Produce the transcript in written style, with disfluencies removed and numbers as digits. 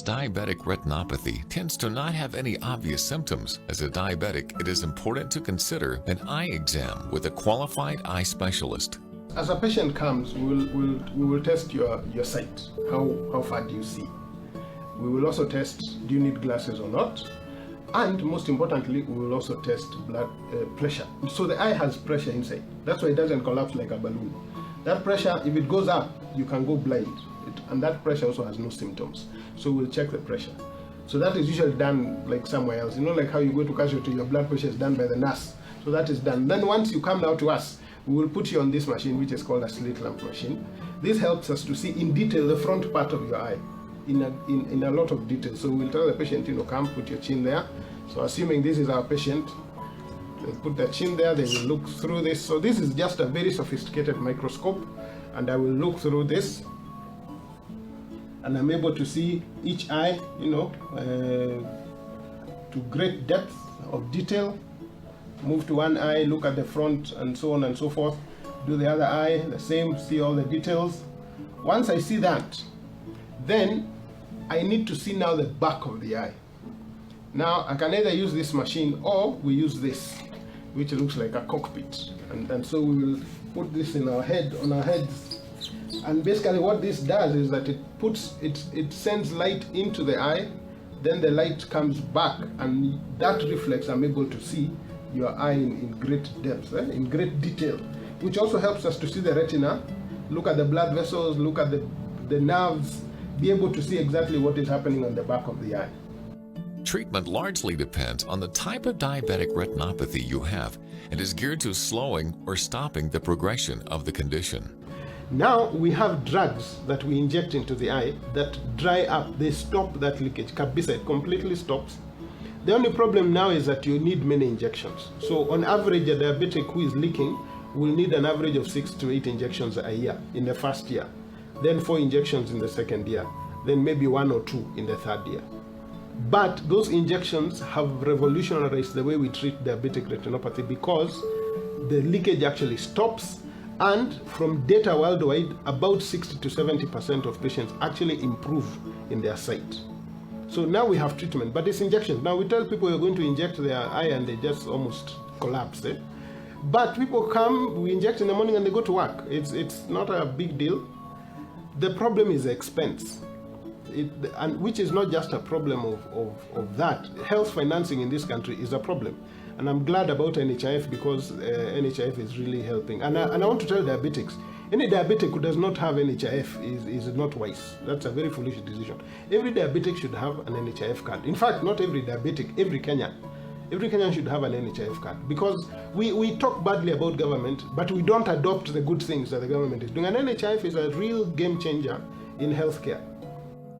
Diabetic retinopathy tends to not have any obvious symptoms. As a diabetic, it is important to consider an eye exam with a qualified eye specialist. As a patient comes, we will test your sight. How far do you see? We will also test, do you need glasses or not? And most importantly, we will also test blood pressure. So the eye has pressure inside. That's why it doesn't collapse like a balloon. That pressure, if it goes up, you can go blind. And that pressure also has no symptoms. So we'll check the pressure. So that is usually done like somewhere else. You know, like how you go to casualty, your blood pressure is done by the nurse. So that is done. Then once you come now to us, we will put you on this machine, which is called a slit lamp machine. This helps us to see in detail the front part of your eye, in a lot of detail. So we'll tell the patient, come, put your chin there. So assuming this is our patient, they'll put their chin there, they will look through this. So this is just a very sophisticated microscope, and I will look through this, and I'm able to see each eye, to great depth of detail. Move to one eye, look at the front, and so on and so forth. Do the other eye, the same, see all the details. Once I see that, then I need to see now the back of the eye. Now, I can either use this machine or we use this, which looks like a cockpit. And so we will put this in our head, on our heads. And basically what this does is that it sends light into the eye, then the light comes back, and that reflex I'm able to see your eye in great depth, in great detail, which also helps us to see the retina, look at the blood vessels, look at the nerves, be able to see exactly what is happening on the back of the eye. Treatment largely depends on the type of diabetic retinopathy you have and is geared to slowing or stopping the progression of the condition. Now we have drugs that we inject into the eye that dry up, they stop that leakage. Carbicide completely stops. The only problem now is that you need many injections. So on average, a diabetic who is leaking will need an average of 6 to 8 injections a year in the first year, then 4 injections in the second year, then maybe 1 or 2 in the third year. But those injections have revolutionized the way we treat diabetic retinopathy because the leakage actually stops, and from data worldwide, about 60 to 70% of patients actually improve in their sight. So now we have treatment, but it's injections. Now we tell people you're going to inject their eye and they just almost collapse. But people come, we inject in the morning and they go to work. It's not a big deal. The problem is the expense. And which is not just a problem of that. Health financing in this country is a problem. And I'm glad about NHIF because NHIF is really helping. And I want to tell diabetics, any diabetic who does not have NHIF is not wise. That's a very foolish decision. Every diabetic should have an NHIF card. In fact, not every diabetic, every Kenyan. Every Kenyan should have an NHIF card because we talk badly about government, but we don't adopt the good things that the government is doing. And NHIF is a real game changer in healthcare.